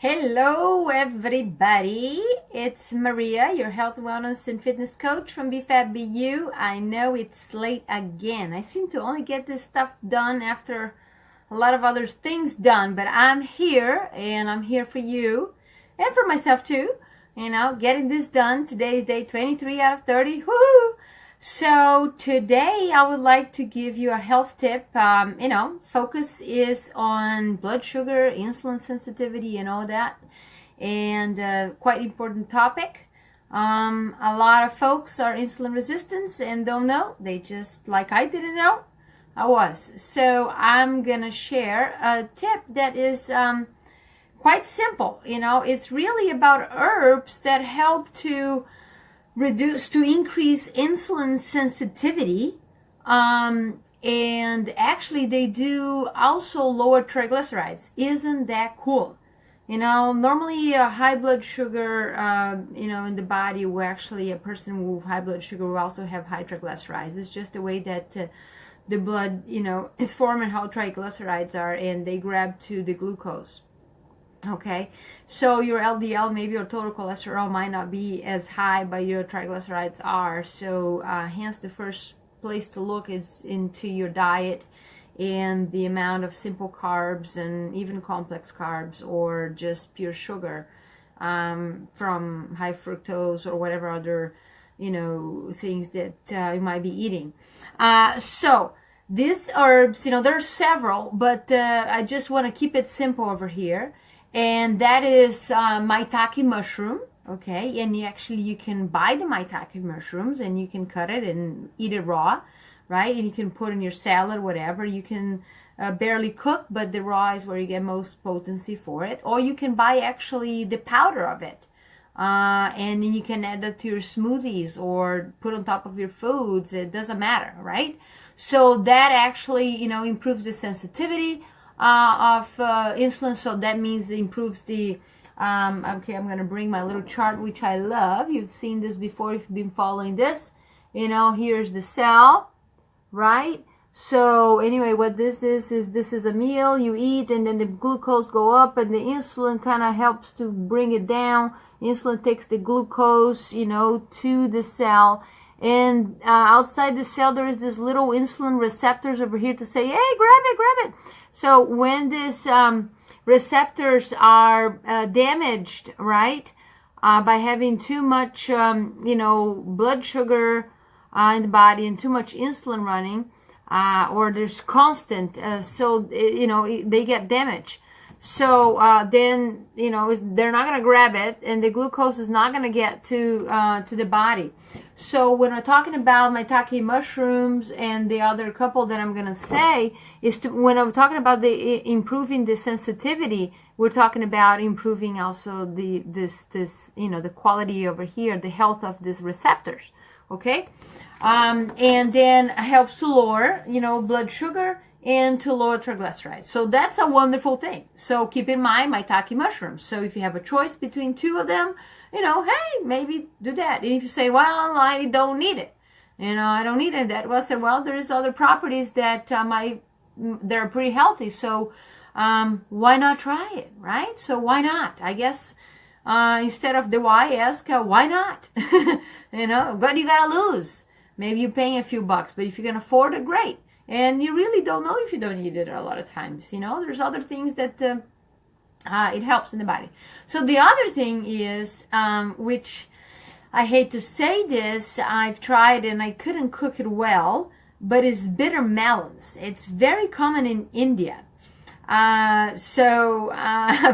Hello everybody, it's Maria, your health, wellness and fitness coach from BeFabBeYou. I know it's late again. I seem to only get this stuff done after a lot of other things done, but I'm here and I'm here for you and for myself too, getting this done. Today is day 23 out of 30. Woohoo! So today I would like to give you a health tip. Focus is on blood sugar, insulin sensitivity and all that, and quite important topic. A lot of folks are insulin resistant and don't know. They just, like I didn't know, I was. So I'm gonna share a tip that is quite simple. It's really about herbs that help to increase insulin sensitivity, and actually they do also lower triglycerides. Isn't that cool? Normally high blood sugar, in the body, will actually, a person with high blood sugar will also have high triglycerides. It's just the way that the blood, is forming, how triglycerides are, and they grab to the glucose. Okay, so your LDL, maybe your total cholesterol, might not be as high, but your triglycerides are. So hence the first place to look is into your diet and the amount of simple carbs and even complex carbs, or just pure sugar from high fructose or whatever other things that you might be eating. So these herbs, there are several, but I just want to keep it simple over here. And that is maitake mushroom, okay? And you can buy the maitake mushrooms and you can cut it and eat it raw, right? And you can put in your salad, whatever. You can barely cook, but the raw is where you get most potency for it. Or you can buy actually the powder of it. And then you can add that to your smoothies or put on top of your foods. It doesn't matter, right? So that actually, improves the sensitivity of insulin. So that means it improves the okay, I'm going to bring my little chart, which I love. You've seen this before if you've been following this. Here's the cell, right? So anyway, what this is this is a meal you eat, and then the glucose go up, and the insulin kind of helps to bring it down. Insulin takes the glucose, to the cell. And outside the cell, there is this little insulin receptors over here to say, hey, grab it. So when these receptors are damaged, right, by having too much, blood sugar in the body and too much insulin running, or there's constant, they get damaged. So then, they're not going to grab it, and the glucose is not going to get to the body. So when we're talking about maitake mushrooms and the other couple that I'm going to say when I'm talking about the improving the sensitivity, we're talking about improving also the quality over here, the health of these receptors. Okay, and then helps to lower, blood sugar and to lower triglycerides. So that's a wonderful thing. So keep in mind maitake mushrooms. So if you have a choice between two of them, hey, maybe do that. And if you say, well, I don't need it, I don't need it, that, well, I said, well, there's other properties that they're pretty healthy. So why not try it, right? So why not? I guess instead of the why, ask why not? What you gotta lose? Maybe you're paying a few bucks, but if you can afford it, great. And you really don't know if you don't need it a lot of times. There's other things that it helps in the body. So the other thing is, which I hate to say this, I've tried and I couldn't cook it well, but it's bitter melons. It's very common in India. A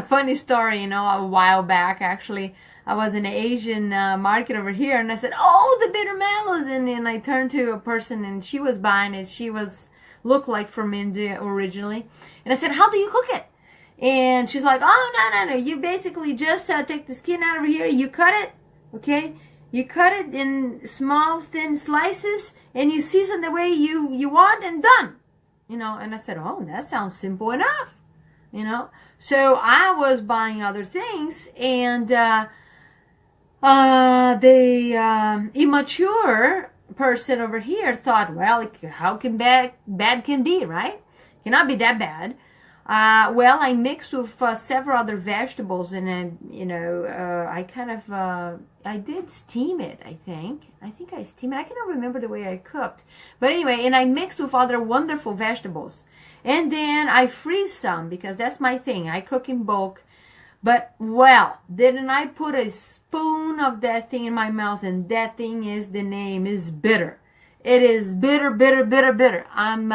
funny story, a while back, actually, I was in an Asian market over here, and I said, oh, the bitter melons. And then I turned to a person, and she was buying it. She looked like from India originally. And I said, how do you cook it? And she's like, oh, no. You basically just take the skin out over here. You cut it, okay? You cut it in small, thin slices, and you season the way you want, and done. And I said, oh, that sounds simple enough. So I was buying other things, and the immature person over here thought, well, how can bad can be, right? Cannot be that bad. Well, I mixed with several other vegetables, and I kind of I did steam it. I think I steamed it. I cannot remember the way I cooked, but anyway, and I mixed with other wonderful vegetables, and then I freeze some because that's my thing. I cook in bulk. But, well, didn't I put a spoon of that thing in my mouth, and that thing the name is bitter. It is bitter, bitter, bitter, bitter. I'm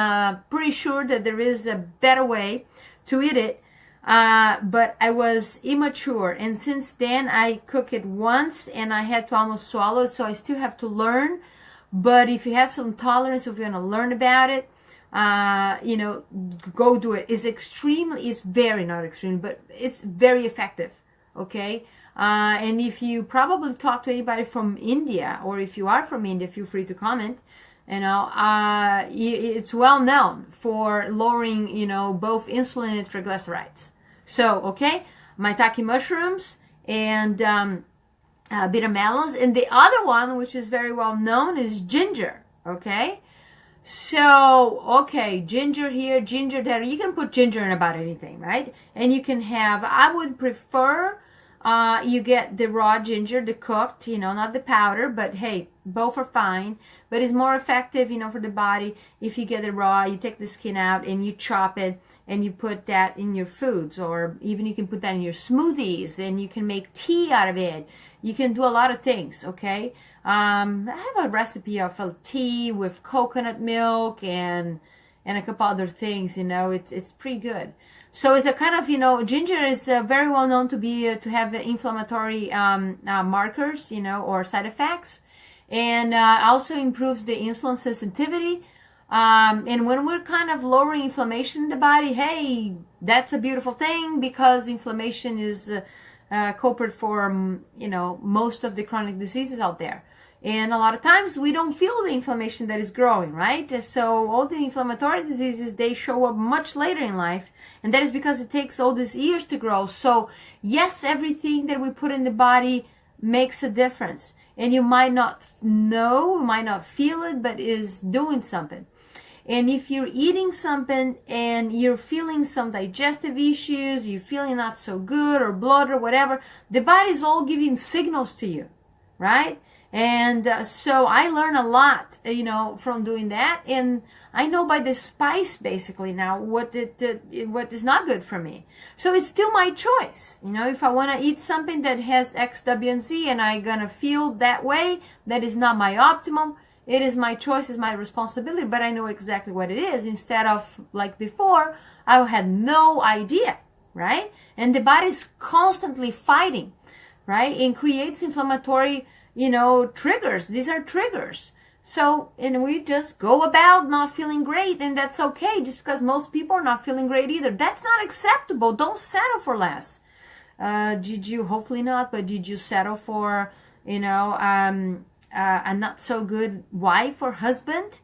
pretty sure that there is a better way to eat it, but I was immature. And since then, I cook it once, and I had to almost swallow it, so I still have to learn. But if you have some tolerance, if you're going to learn about it, go do it. It's very not extreme, but it's very effective. Okay. And if you probably talk to anybody from India, or if you are from India, feel free to comment. It's well known for lowering, both insulin and triglycerides. So, okay, maitake mushrooms and bitter melons. And the other one, which is very well known, is ginger. Okay. So, okay, ginger here, ginger there. You can put ginger in about anything, right? And you can have, I would prefer you get the raw ginger, the cooked, not the powder, but hey, both are fine. But it's more effective, for the body if you get it raw. You take the skin out and you chop it and you put that in your foods, or even you can put that in your smoothies, and you can make tea out of it. You can do a lot of things, okay? I have a recipe of a tea with coconut milk and a couple other things, it's pretty good. So it's a kind of, ginger is very well known to have inflammatory markers, or side effects, and also improves the insulin sensitivity. And when we're kind of lowering inflammation in the body, hey, that's a beautiful thing, because inflammation is culprit for, most of the chronic diseases out there. And a lot of times we don't feel the inflammation that is growing, right? So all the inflammatory diseases, they show up much later in life. And that is because it takes all these years to grow. So yes, everything that we put in the body makes a difference. And you might not know, might not feel it, but is doing something. And if you're eating something and you're feeling some digestive issues, you're feeling not so good, or blood or whatever, the body's all giving signals to you, right? And so I learned a lot, from doing that. And I know by the spice basically now what is not good for me. So it's still my choice. If I want to eat something that has X, W, and Z, and I'm going to feel that way, that is not my optimum. It is my choice, it's my responsibility, but I know exactly what it is. Instead of like before, I had no idea, right? And the body is constantly fighting, right? And creates inflammatory triggers. These are triggers. So, and we just go about not feeling great, and that's okay, just because most people are not feeling great either. That's not acceptable. Don't settle for less. Hopefully not, but did you settle for, a not so good wife or husband,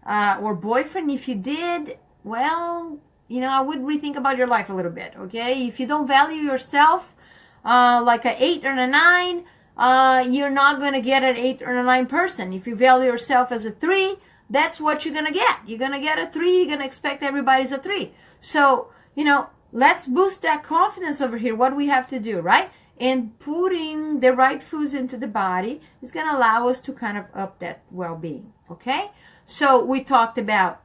or boyfriend? If you did, well, I would rethink about your life a little bit, okay? If you don't value yourself, like an 8 or a 9, you're not going to get an 8 or a 9 person. If you value yourself as a 3, that's what you're going to get. You're going to get a 3. You're going to expect everybody's a 3. So, let's boost that confidence over here. What do we have to do, right? And putting the right foods into the body is going to allow us to kind of up that well-being, okay? So we talked about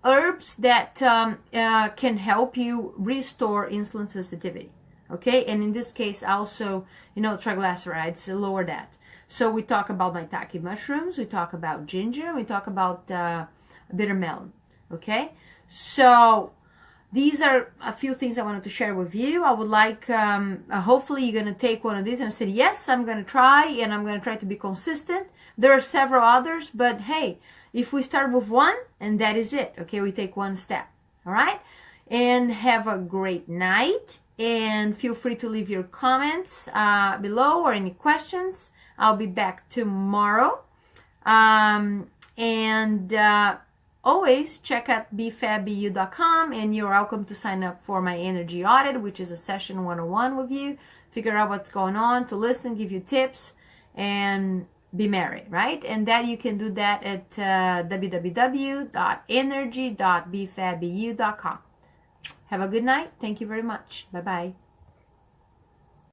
herbs that can help you restore insulin sensitivity. Okay, and in this case also, triglycerides, lower that. So we talk about maitake mushrooms, we talk about ginger, we talk about bitter melon. Okay, so these are a few things I wanted to share with you. I would like, hopefully you're going to take one of these and say, yes, I'm going to try, and I'm going to try to be consistent. There are several others, but hey, if we start with one, and that is it. Okay, we take one step. All right, and have a great night. And feel free to leave your comments below, or any questions. I'll be back tomorrow. Always check out BeFabBeYou.com, and you're welcome to sign up for my energy audit, which is a session 101 with you. Figure out what's going on, to listen, give you tips, and be merry, right? And that you can do that at www.energy.befabbeyu.com. Have a good night. Thank you very much. Bye bye.